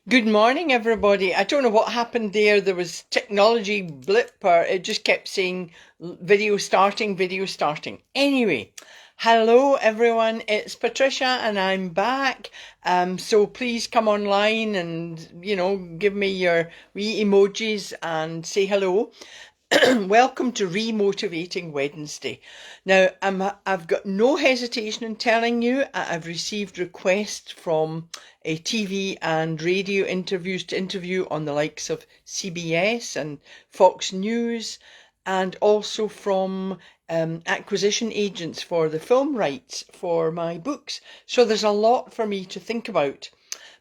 Good morning, everybody. I don't know what happened there. There was technology blip, or it just kept saying video starting, video starting. Anyway, hello, everyone. It's Patricia, and I'm back. So please come online and, give me your wee emojis and say hello. Welcome to Remotivating Wednesday. Now, I've got no hesitation in telling you I've received requests from a TV and radio interviews to interview on the likes of CBS and Fox News, and also from acquisition agents for the film rights for my books. So there's a lot for me to think about.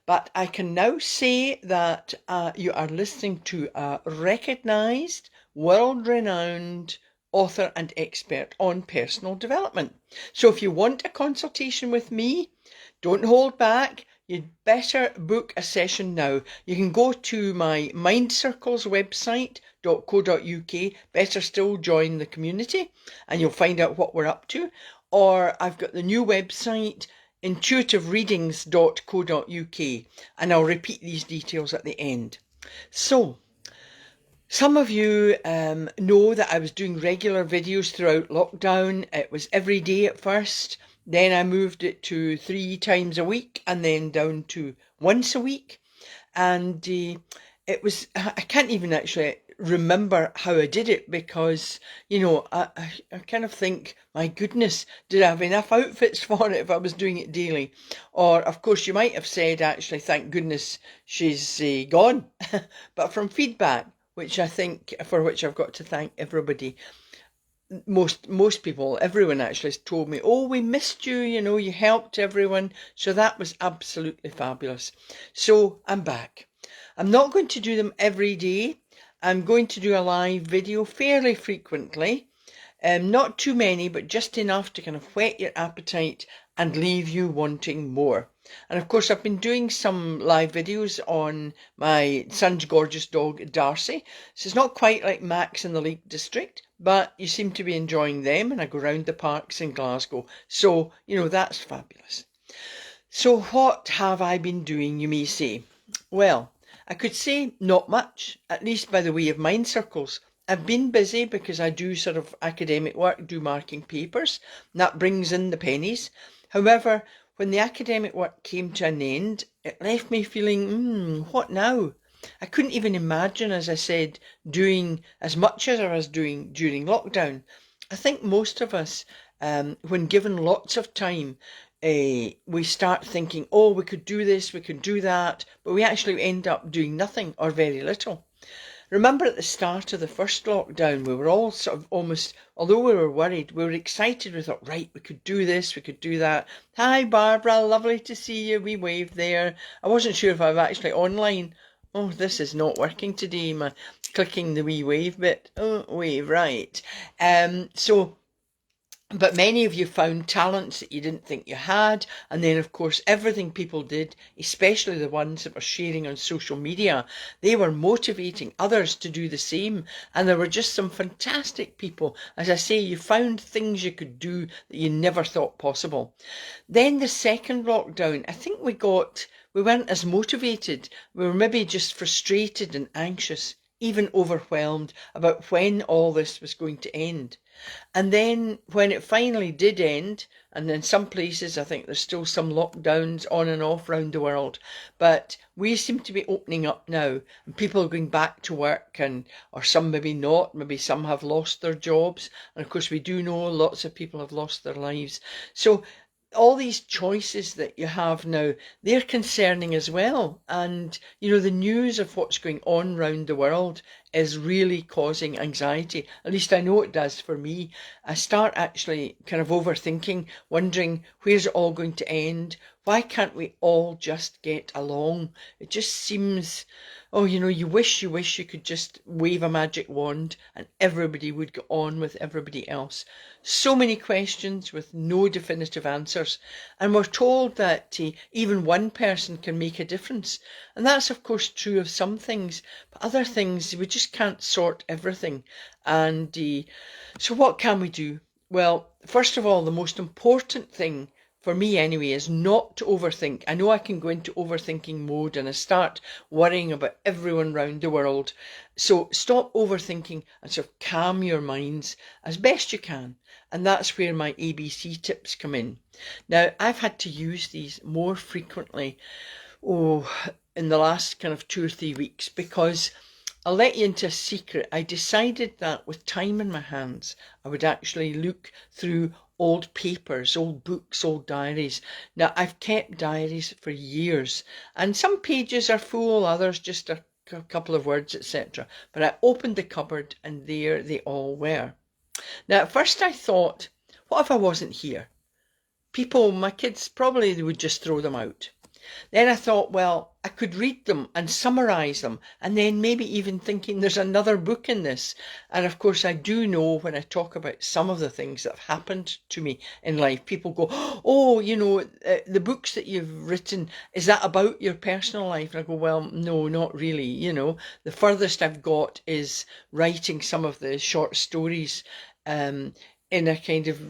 But I can now say that you are listening to a recognised, world-renowned author and expert on personal development. So if you want a consultation with me, don't hold back. You'd better book a session now. You can go to my Mind Circles website, .co.uk. Better still, join the community and you'll find out what we're up to. Or I've got the new website, intuitivereadings.co.uk, and I'll repeat these details at the end. So, some of you know that I was doing regular videos throughout lockdown. It was every day at first. Then I moved it to 3 times a week and then down to once a week. And it was, I can't even actually remember how I did it because, I kind of think, my goodness, did I have enough outfits for it if I was doing it daily? Or, of course, you might have said, actually, thank goodness she's gone. But from feedback, which I think, for which I've got to thank everybody, most people, everyone actually has told me, oh, we missed you, you helped everyone. So that was absolutely fabulous. So I'm back. I'm not going to do them every day. I'm going to do a live video fairly frequently. Not too many, but just enough to kind of whet your appetite and leave you wanting more. And of course, I've been doing some live videos on my son's gorgeous dog, Darcy. So it's not quite like Max in the Lake District, but you seem to be enjoying them. And I go round the parks in Glasgow. So, that's fabulous. So what have I been doing, you may say? Well, I could say not much, at least by the way of Mind Circles. I've been busy because I do sort of academic work, do marking papers, and that brings in the pennies. However, when the academic work came to an end, it left me feeling, what now? I couldn't even imagine, as I said, doing as much as I was doing during lockdown. I think most of us, when given lots of time, we start thinking, oh, we could do this, we could do that, but we actually end up doing nothing or very little. Remember at the start of the first lockdown, we were all sort of almost, although we were worried, we were excited. We thought, right, we could do this, we could do that. Hi, Barbara, lovely to see you. We waved there. I wasn't sure if I was actually online. Oh, this is not working today, my clicking the wee wave bit. Oh, wave, right. But many of you found talents that you didn't think you had. And then, of course, everything people did, especially the ones that were sharing on social media, they were motivating others to do the same. And there were just some fantastic people. As I say, you found things you could do that you never thought possible. Then the second lockdown, I think we weren't as motivated. We were maybe just frustrated and anxious, even overwhelmed about when all this was going to end. And then when it finally did end, and in some places I think there's still some lockdowns on and off around the world, but we seem to be opening up now and people are going back to work, or some maybe not, maybe some have lost their jobs, and of course we do know lots of people have lost their lives. So all these choices that you have now, they're concerning as well. And, the news of what's going on around the world is really causing anxiety. At least I know it does for me. I start actually kind of overthinking, wondering where's it all going to end? Why can't we all just get along? It just seems, you wish you could just wave a magic wand and everybody would go on with everybody else. So many questions with no definitive answers. And we're told that even one person can make a difference. And that's of course true of some things, but other things, we just can't sort everything. And so what can we do? Well, first of all, the most important thing for me anyway, is not to overthink. I know I can go into overthinking mode and I start worrying about everyone around the world. So stop overthinking and sort of calm your minds as best you can. And that's where my ABC tips come in. Now, I've had to use these more frequently, in the last kind of 2 or 3 weeks, because I'll let you into a secret. I decided that with time in my hands, I would actually look through old papers, old books, old diaries. Now, I've kept diaries for years, and some pages are full, others just a couple of words, etc. But I opened the cupboard and there they all were. Now, at first I thought, what if I wasn't here? People, my kids, probably they would just throw them out. Then I thought, well, I could read them and summarise them, and then maybe even thinking there's another book in this. And of course, I do know when I talk about some of the things that have happened to me in life, people go, oh, the books that you've written, is that about your personal life? And I go, well, no, not really. The furthest I've got is writing some of the short stories in a kind of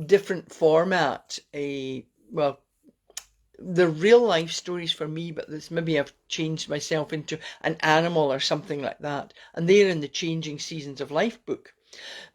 different format, the real life stories for me, but this maybe I've changed myself into an animal or something like that. And they're in the Changing Seasons of Life book.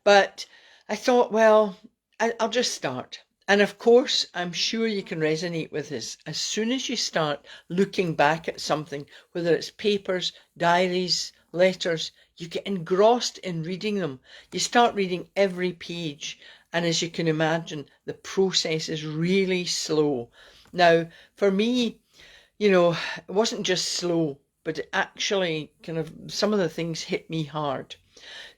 But I thought, well, I'll just start. And of course, I'm sure you can resonate with this. As soon as you start looking back at something, whether it's papers, diaries, letters, you get engrossed in reading them. You start reading every page. And as you can imagine, the process is really slow. Now, for me, it wasn't just slow, but it actually some of the things hit me hard.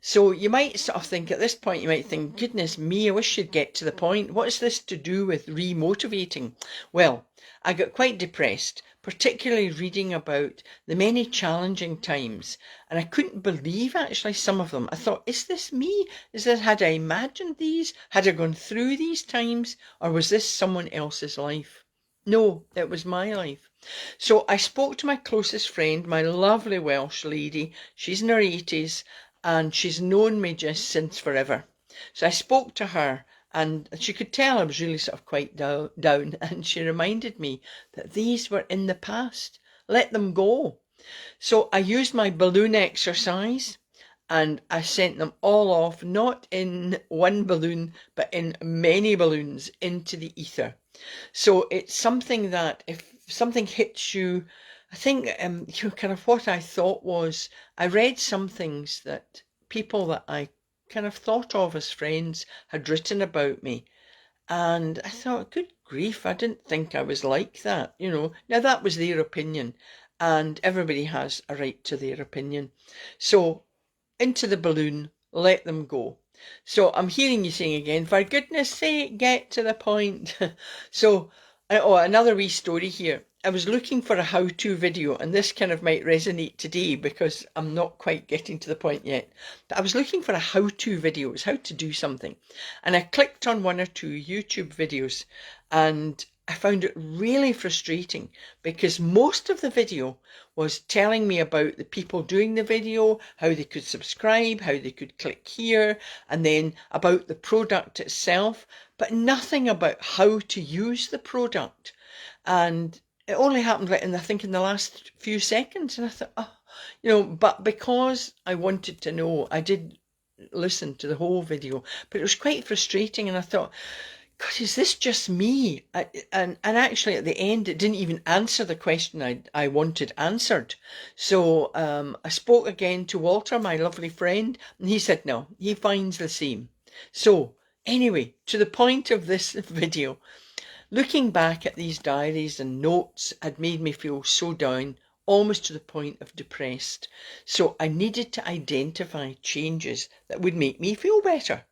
So you might sort of think at this point, you might think, goodness me, I wish you'd get to the point. What is this to do with remotivating? Well, I got quite depressed, particularly reading about the many challenging times. And I couldn't believe actually some of them. I thought, is this me? Had I imagined these? Had I gone through these times? Or was this someone else's life? No, it was my life. So I spoke to my closest friend, my lovely Welsh lady. She's in her 80s and she's known me just since forever. So I spoke to her and she could tell I was really sort of quite down, and she reminded me that these were in the past. Let them go. So I used my balloon exercise and I sent them all off, not in one balloon, but in many balloons into the ether. So it's something that if something hits you, I think kind of what I thought was, I read some things that people that I kind of thought of as friends had written about me. And I thought, good grief, I didn't think I was like that, Now that was their opinion, and everybody has a right to their opinion. So into the balloon, let them go. So I'm hearing you saying again, for goodness sake, get to the point. So, another wee story here. I was looking for a how-to video, and this kind of might resonate today because I'm not quite getting to the point yet. But I was looking for a how-to video, it was how to do something. And I clicked on 1 or 2 YouTube videos, and I found it really frustrating because most of the video was telling me about the people doing the video, how they could subscribe, how they could click here, and then about the product itself, but nothing about how to use the product. And it only happened, I think, in the last few seconds. And I thought, but because I wanted to know, I did listen to the whole video, but it was quite frustrating. And I thought, God, is this just me? And actually at the end, it didn't even answer the question I wanted answered. So I spoke again to Walter, my lovely friend, and he said, no, he finds the same. So anyway, to the point of this video, looking back at these diaries and notes had made me feel so down, almost to the point of depressed. So I needed to identify changes that would make me feel better.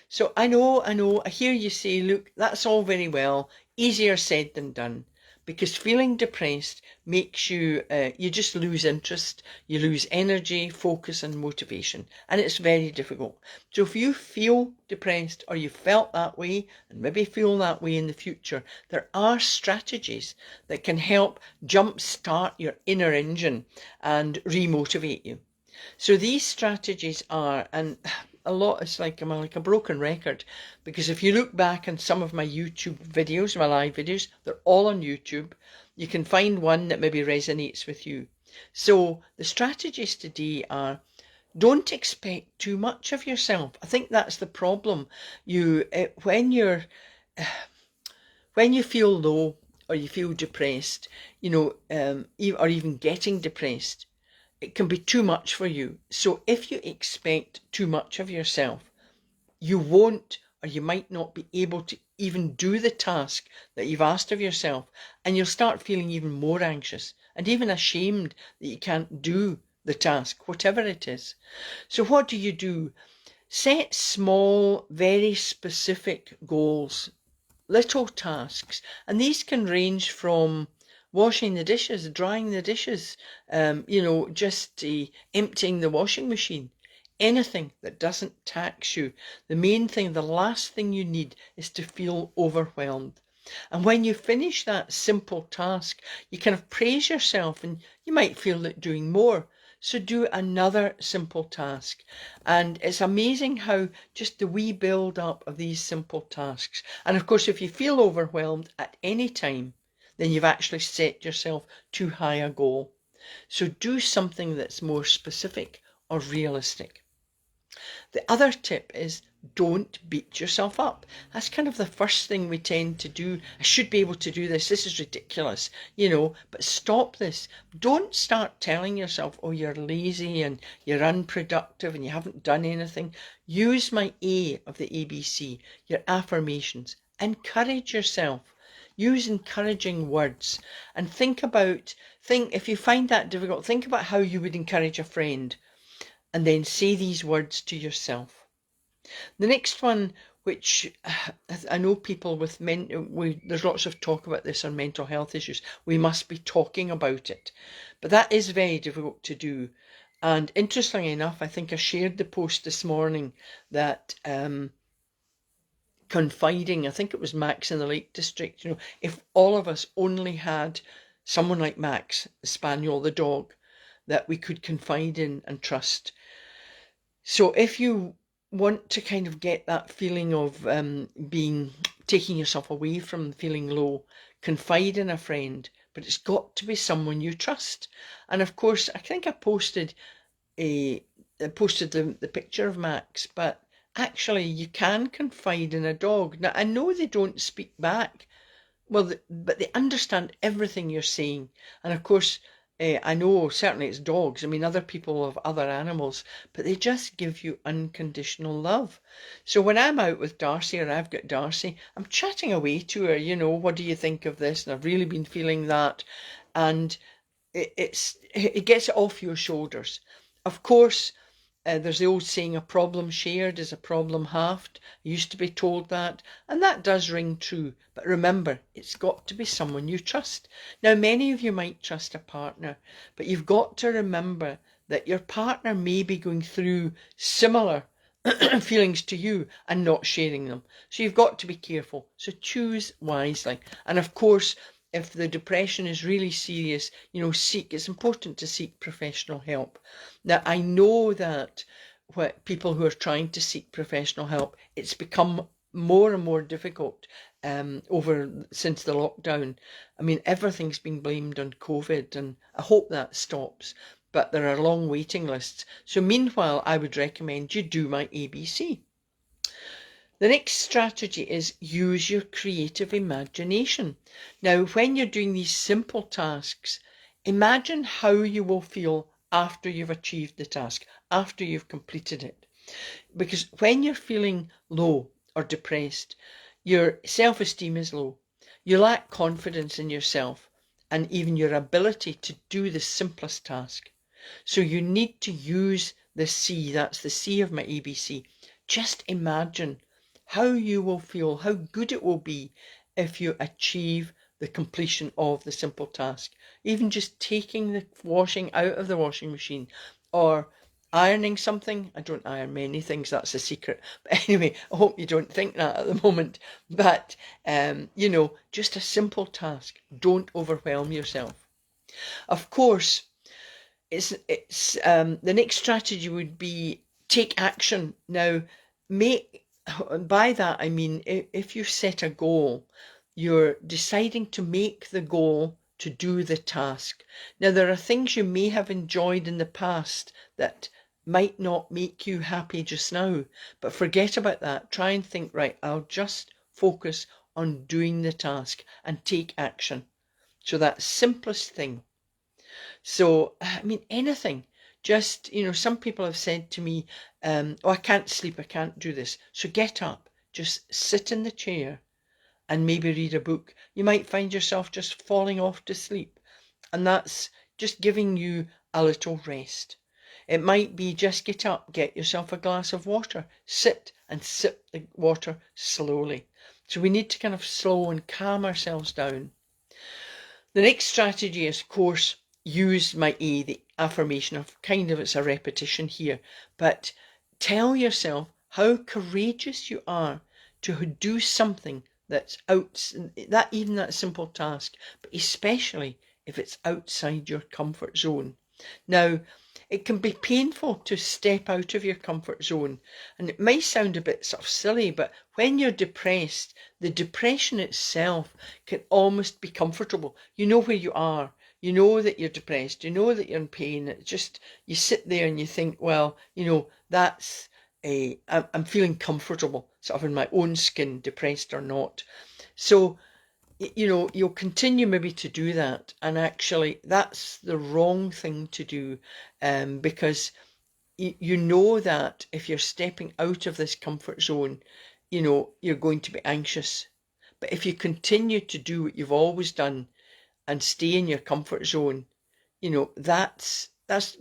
So I know, I hear you say, look, that's all very well, easier said than done, because feeling depressed makes you, you just lose interest, you lose energy, focus and motivation, and it's very difficult. So if you feel depressed or you felt that way and maybe feel that way in the future, there are strategies that can help jumpstart your inner engine and remotivate you. So these strategies are, and a lot, it's like I'm like a broken record, because if you look back on some of my YouTube videos, my live videos, they're all on YouTube. You can find one that maybe resonates with you. So the strategies today are: don't expect too much of yourself. I think that's the problem. When you feel low or you feel depressed, or even getting depressed, it can be too much for you. So if you expect too much of yourself, you won't, or you might not be able to even do the task that you've asked of yourself, and you'll start feeling even more anxious and even ashamed that you can't do the task, whatever it is. So what do? Set small, very specific goals, little tasks, and these can range from washing the dishes, drying the dishes, just emptying the washing machine. Anything that doesn't tax you. The main thing, the last thing you need is to feel overwhelmed. And when you finish that simple task, you kind of praise yourself and you might feel like doing more. So do another simple task. And it's amazing how just the wee build up of these simple tasks. And of course, if you feel overwhelmed at any time, then you've actually set yourself too high a goal. So do something that's more specific or realistic. The other tip is, don't beat yourself up. That's kind of the first thing we tend to do. I should be able to do this. This is ridiculous, but stop this. Don't start telling yourself, oh, you're lazy and you're unproductive and you haven't done anything. Use my A of the ABC, your affirmations. Encourage yourself. Use encouraging words, and if you find that difficult, think about how you would encourage a friend, and then say these words to yourself. The next one, which I know people with there's lots of talk about this on mental health issues. We must be talking about it, but that is very difficult to do. And interestingly enough, I think I shared the post this morning that confiding, I think it was Max in the Lake District, if all of us only had someone like Max, the spaniel, the dog, that we could confide in and trust. So if you want to kind of get that feeling of taking yourself away from feeling low, confide in a friend, but it's got to be someone you trust. And of course, I think I posted the picture of Max, but actually you can confide in a dog. Now, I know they don't speak back, but they understand everything you're saying. And of course, I know certainly it's dogs. I mean, other people have other animals, but they just give you unconditional love. So when I'm out with Darcy, or I've got Darcy, I'm chatting away to her, what do you think of this? And I've really been feeling that. And it gets it off your shoulders. Of course, there's the old saying, a problem shared is a problem halved. I used to be told that, and that does ring true. But remember, it's got to be someone you trust. Now, many of you might trust a partner, but you've got to remember that your partner may be going through similar feelings to you and not sharing them. So you've got to be careful. So choose wisely. And of course, if the depression is really serious, it's important to seek professional help. Now, I know that people who are trying to seek professional help, it's become more and more difficult since the lockdown. I mean, everything's been blamed on COVID, and I hope that stops. But there are long waiting lists. So meanwhile, I would recommend you do my ABC. The next strategy is use your creative imagination. Now, when you're doing these simple tasks, imagine how you will feel after you've achieved the task, after you've completed it. Because when you're feeling low or depressed, your self-esteem is low. You lack confidence in yourself and even your ability to do the simplest task. So you need to use the C, that's the C of my ABC. Just imagine how you will feel, how good it will be if you achieve the completion of the simple task. Even just taking the washing out of the washing machine, or ironing something. I don't iron many things, that's a secret. But anyway, I hope you don't think that at the moment. But, just a simple task. Don't overwhelm yourself. Of course, the next strategy would be take action. Now, by that I mean, if you set a goal, you're deciding to make the goal to do the task. Now, there are things you may have enjoyed in the past that might not make you happy just now, but forget about that. Try and think, right, I'll just focus on doing the task and take action. So that simplest thing. So, I mean, anything. Just, some people have said to me, oh, I can't sleep, I can't do this. So get up, just sit in the chair and maybe read a book. You might find yourself just falling off to sleep. And that's just giving you a little rest. It might be just get up, get yourself a glass of water, sit and sip the water slowly. So we need to kind of slow and calm ourselves down. The next strategy is, of course, use myA, the affirmation of it's a repetition here, but tell yourself how courageous you are to do something that's even that simple task, but especially if it's outside your comfort zone. Now, it can be painful to step out of your comfort zone, and it may sound a bit sort of silly, but when you're depressed, the depression itself can almost be comfortable. You know where you are, you know that you're depressed, you know that you're in pain. It's just, you sit there and you think, well, that's I'm feeling comfortable, sort of in my own skin, depressed or not. So, you'll continue maybe to do that, and actually that's the wrong thing to do, because you know that if you're stepping out of this comfort zone, you're going to be anxious. But if you continue to do what you've always done and stay in your comfort zone, that's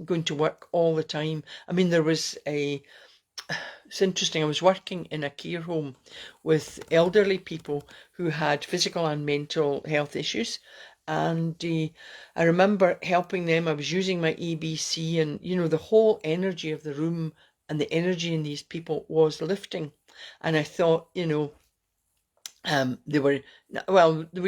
going to work all the time. I mean, it's interesting, I was working in a care home with elderly people who had physical and mental health issues, and I remember helping them. I was using myABC, and the whole energy of the room and the energy in these people was lifting. And I thought, they would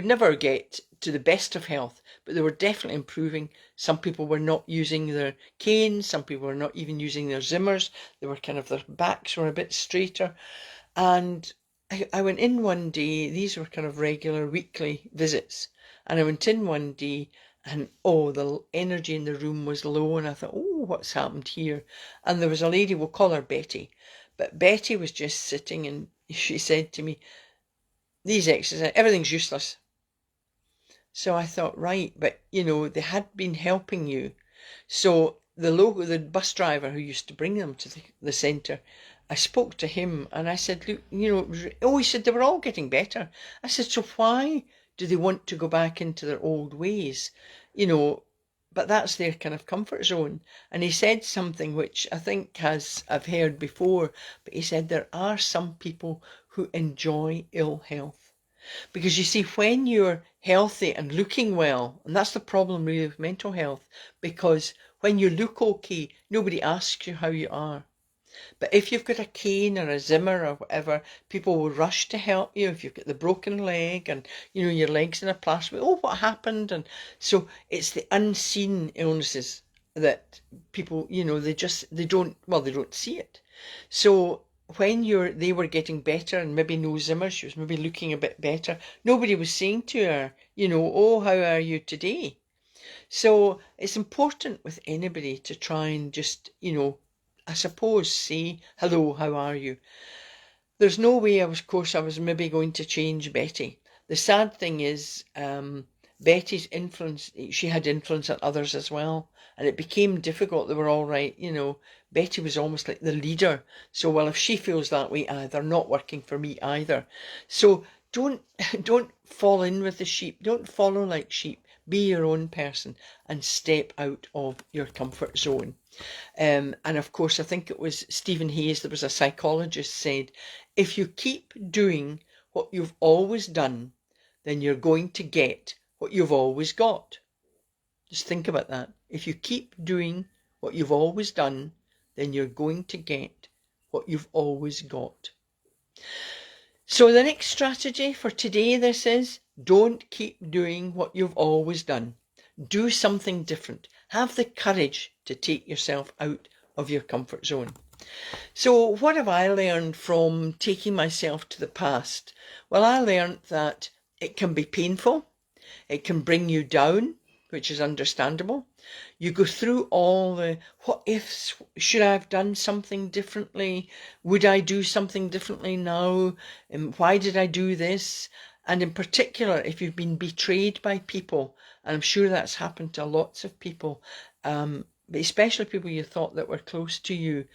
never get to the best of health, but they were definitely improving. Some people were not using their canes, some people were not even using their Zimmers. They were their backs were a bit straighter. And I went in one day, these were kind of regular weekly visits, and I went in one day and the energy in the room was low, and I thought, what's happened here? And there was a lady, we'll call her Betty, but Betty was just sitting, and she said to me, these exercises, everything's useless. So I thought, right, but they had been helping you. So the bus driver who used to bring them to the centre, I spoke to him and I said, look, he said they were all getting better. I said, so why do they want to go back into their old ways? But that's their kind of comfort zone. And he said something which I think I've heard before, but he said there are some people who enjoy ill health. Because you see, when you're healthy and looking well, and that's the problem really with mental health, because when you look okay, nobody asks you how you are. But if you've got a cane or a Zimmer or whatever, people will rush to help you. If you've got the broken leg and, your leg's in a plaster, what happened? And so it's the unseen illnesses that people, they don't see it. So when they were getting better and maybe no Zimmer, she was maybe looking a bit better, nobody was saying to her, how are you today? So it's important with anybody to try and just, I suppose, say, hello, how are you? There's no way, of course, I was maybe going to change Betty. The sad thing is, Betty's influence, she had influence on others as well, and it became difficult. They were all right, Betty was almost like the leader. So, well, if she feels that way, they're not working for me either. So don't fall in with the sheep. Don't follow like sheep. Be your own person and step out of your comfort zone. And of course, I think it was Stephen Hayes, there was a psychologist, said, if you keep doing what you've always done, then you're going to get what you've always got. Just think about that. If you keep doing what you've always done, then you're going to get what you've always got. So the next strategy for today, this is, don't keep doing what you've always done. Do something different. Have the courage to take yourself out of your comfort zone. So what have I learned from taking myself to the past? Well, I learned that it can be painful. It can bring you down, which is understandable. You go through all the what ifs. Should I have done something differently? Would I do something differently now? And why did I do this? And in particular, if you've been betrayed by people, and I'm sure that's happened to lots of people, but especially people you thought that were close to you,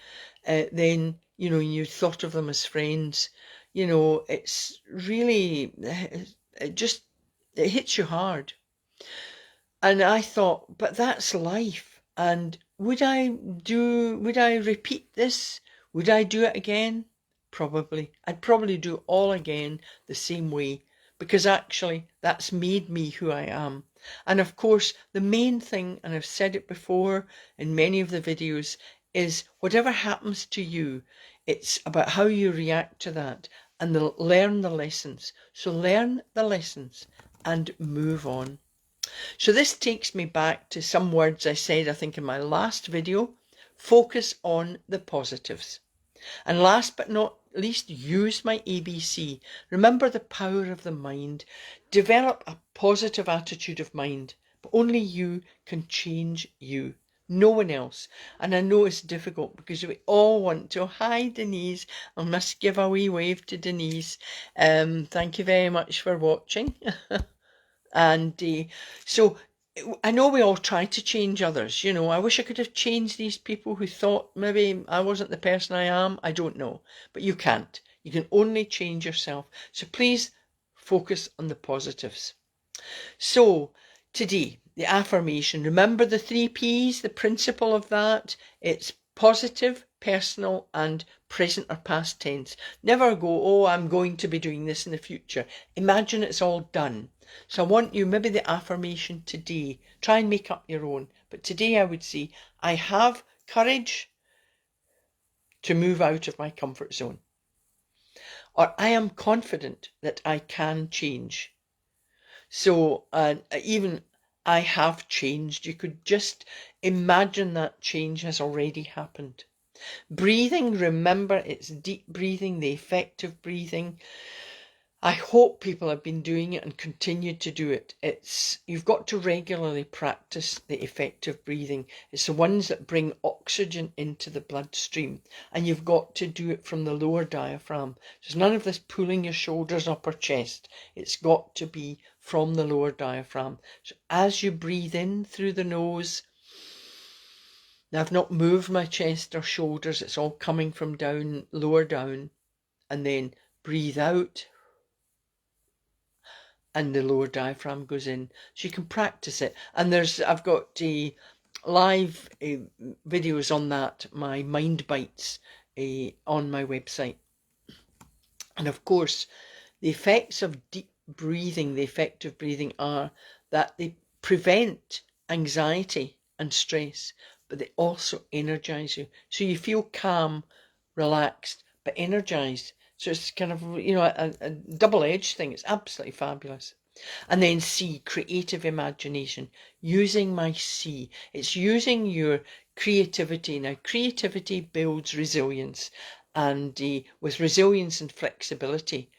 then, you know, you thought of them as friends, you know, it's really, it hits you hard. And I thought, but that's life. And would I repeat this? Would I do it again? Probably. I'd probably do it all again the same way, because actually that's made me who I am. And of course, the main thing, and I've said it before in many of the videos, is whatever happens to you, it's about how you react to that and learn the lessons. So learn the lessons and move on. So this takes me back to some words I said, I think, in my last video. Focus on the positives. And last but not least, use my ABC. Remember the power of the mind. Develop a positive attitude of mind. But only you can change you. No one else. And I know it's difficult because we all want to. Oh, hi, Denise. I must give a wee wave to Denise. Thank you very much for watching. And so I know we all try to change others. You know, I wish I could have changed these people who thought maybe I wasn't the person I am. I don't know. But you can't. You can only change yourself. So please focus on the positives. So today, the affirmation. Remember the 3 P's, the principle of that. It's positive, personal, and present or past tense. Never go, oh, I'm going to be doing this in the future. Imagine it's all done. So I want you, maybe the affirmation today, try and make up your own. But today I would say, I have courage to move out of my comfort zone. Or I am confident that I can change. So even I have changed. You could just imagine that change has already happened. Breathing, remember it's deep breathing, the effective breathing. I hope people have been doing it and continue to do it. You've got to regularly practice the effective breathing. It's the ones that bring oxygen into the bloodstream, and you've got to do it from the lower diaphragm. There's none of this pulling your shoulders up or chest. It's got to be from the lower diaphragm. So as you breathe in through the nose, now I've not moved my chest or shoulders, it's all coming from down, lower down, and then breathe out and the lower diaphragm goes in. So you can practice it. And I've got live videos on that, my Mind Bites on my website. And of course, the effects of deep breathing, the effective breathing, are that they prevent anxiety and stress, but they also energize you. So you feel calm, relaxed, but energized. So it's kind of, you know, a double-edged thing. It's absolutely fabulous. And then C, creative imagination. Using my C. It's using your creativity. Now, creativity builds resilience. And with resilience and flexibility,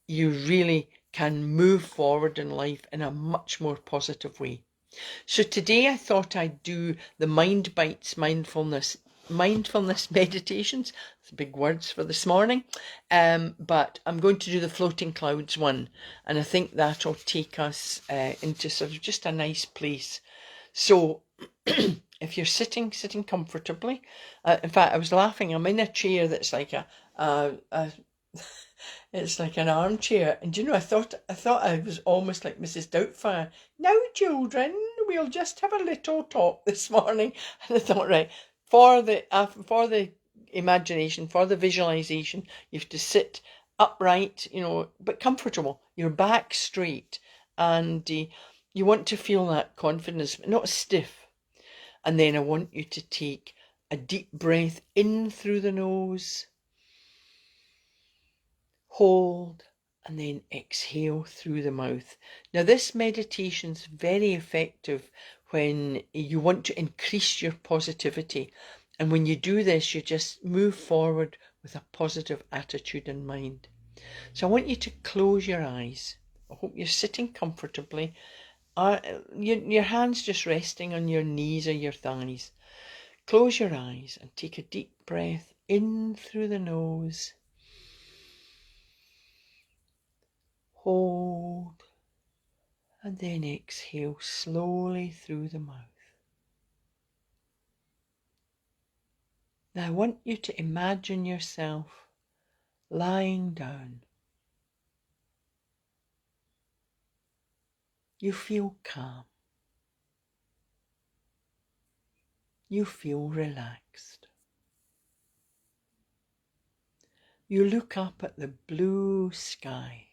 you really can move forward in life in a much more positive way. So today I thought I'd do the Mind Bites mindfulness meditations. It's big words for this morning. But I'm going to do the floating clouds one, and I think that'll take us into sort of just a nice place. So if you're sitting comfortably, in fact, I was laughing. I'm in a chair that's like it's like an armchair, and you know, I thought I was almost like Mrs. Doubtfire. Now, children, we'll just have a little talk this morning. And I thought, right, for the imagination, for the visualization, you have to sit upright, you know, but comfortable. Your back straight, and you want to feel that confidence, but not stiff. And then I want you to take a deep breath in through the nose, hold, and then exhale through the mouth. Now this meditation's very effective when you want to increase your positivity. And when you do this, you just move forward with a positive attitude in mind. So I want you to close your eyes. I hope you're sitting comfortably. Your hands just resting on your knees or your thighs. Close your eyes and take a deep breath in through the nose. Hold. And then exhale slowly through the mouth. Now I want you to imagine yourself lying down. You feel calm. You feel relaxed. You look up at the blue sky.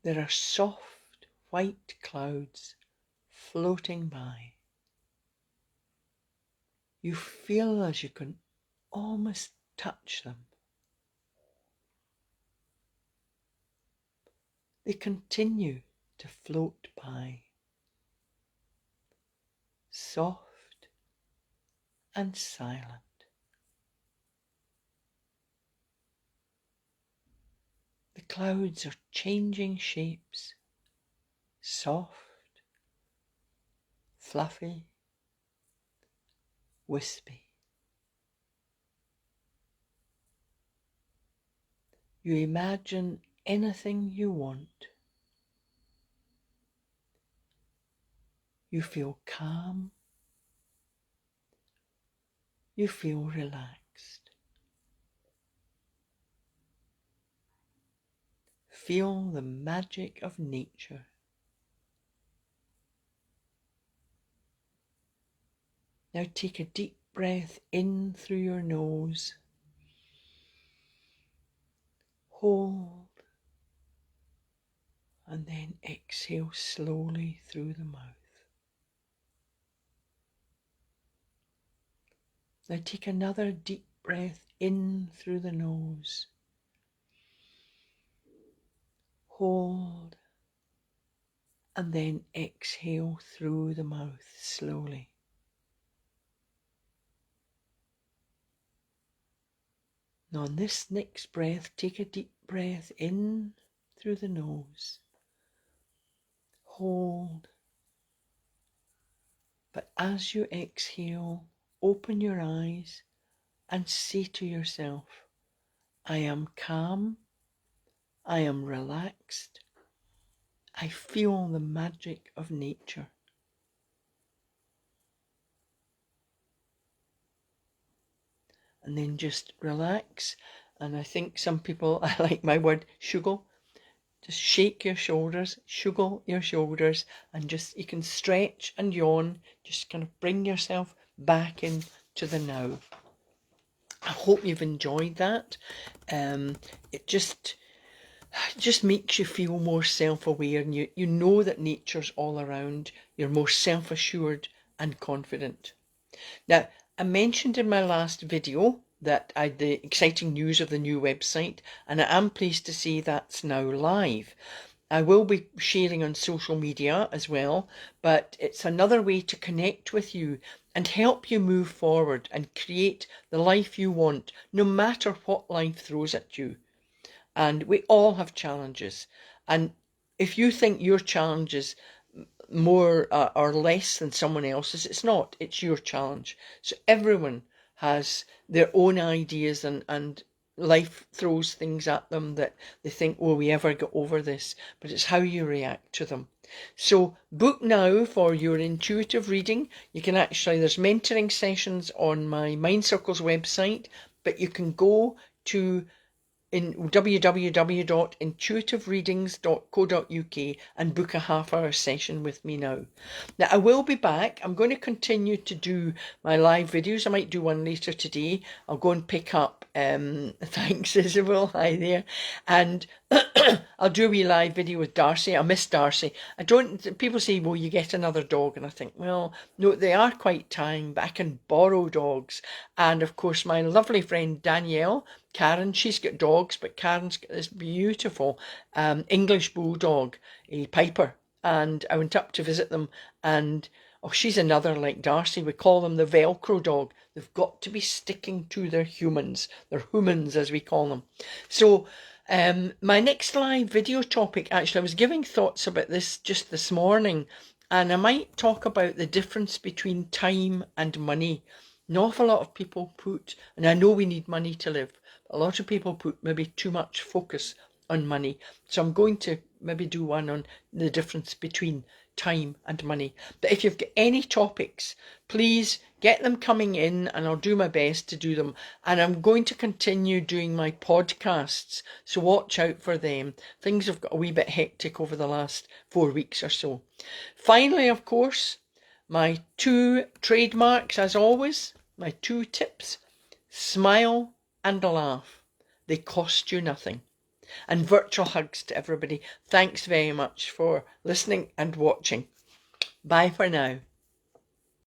There are soft white clouds floating by. You feel as you can almost touch them. They continue to float by, soft and silent. The clouds are changing shapes, soft, fluffy, wispy. You imagine anything you want. You feel calm. You feel relaxed. Feel the magic of nature. Now take a deep breath in through your nose. Hold. And then exhale slowly through the mouth. Now take another deep breath in through the nose. Hold. And then exhale through the mouth slowly. Now on this next breath, take a deep breath in through the nose. Hold. But as you exhale, open your eyes and say to yourself, I am calm, I am relaxed, I feel the magic of nature. And then just relax. And I think some people, I like my word, shugle. Just shake your shoulders, shugle your shoulders, and just, you can stretch and yawn. Just kind of bring yourself back into the now. I hope you've enjoyed that. It just makes you feel more self-aware, and you know that nature's all around. You're more self-assured and confident. Now, I mentioned in my last video that I had the exciting news of the new website, and I am pleased to say that's now live. I will be sharing on social media as well, but it's another way to connect with you and help you move forward and create the life you want, no matter what life throws at you. And we all have challenges. And if you think your challenges more or less than someone else's, it's not. It's your challenge. So everyone has their own ideas, and life throws things at them that they think, will we ever get over this? But it's how you react to them. So book now for your intuitive reading. You can actually, there's mentoring sessions on my Mind Circles website, but you can go to in www.intuitivereadings.co.uk and book a half-hour session with me now. Now, I will be back. I'm going to continue to do my live videos. I might do one later today. I'll go and pick up, thanks Isabel, hi there. And I'll do a wee live video with Darcy. I miss Darcy. People say, well, you get another dog. And I think, well, no, they are quite tying, but I can borrow dogs. And of course, my lovely friend Danielle, Karen, she's got dogs, but Karen's got this beautiful English bulldog, a Piper. And I went up to visit them, and Oh, she's another like Darcy. We call them the Velcro dog. They've got to be sticking to their humans. Their humans, as we call them. So, my next live video topic, actually, I was giving thoughts about this just this morning, and I might talk about the difference between time and money. An awful lot of people put, and I know we need money to live, but a lot of people put maybe too much focus on money. So I'm going to maybe do one on the difference between time and money. But if you've got any topics, please get them coming in and I'll do my best to do them. And I'm going to continue doing my podcasts, so watch out for them. Things have got a wee bit hectic over the last 4 weeks or so. Finally, of course, my 2 trademarks, as always, my 2 tips: smile and laugh. They cost you nothing. And virtual hugs to everybody. Thanks very much for listening and watching. Bye for now.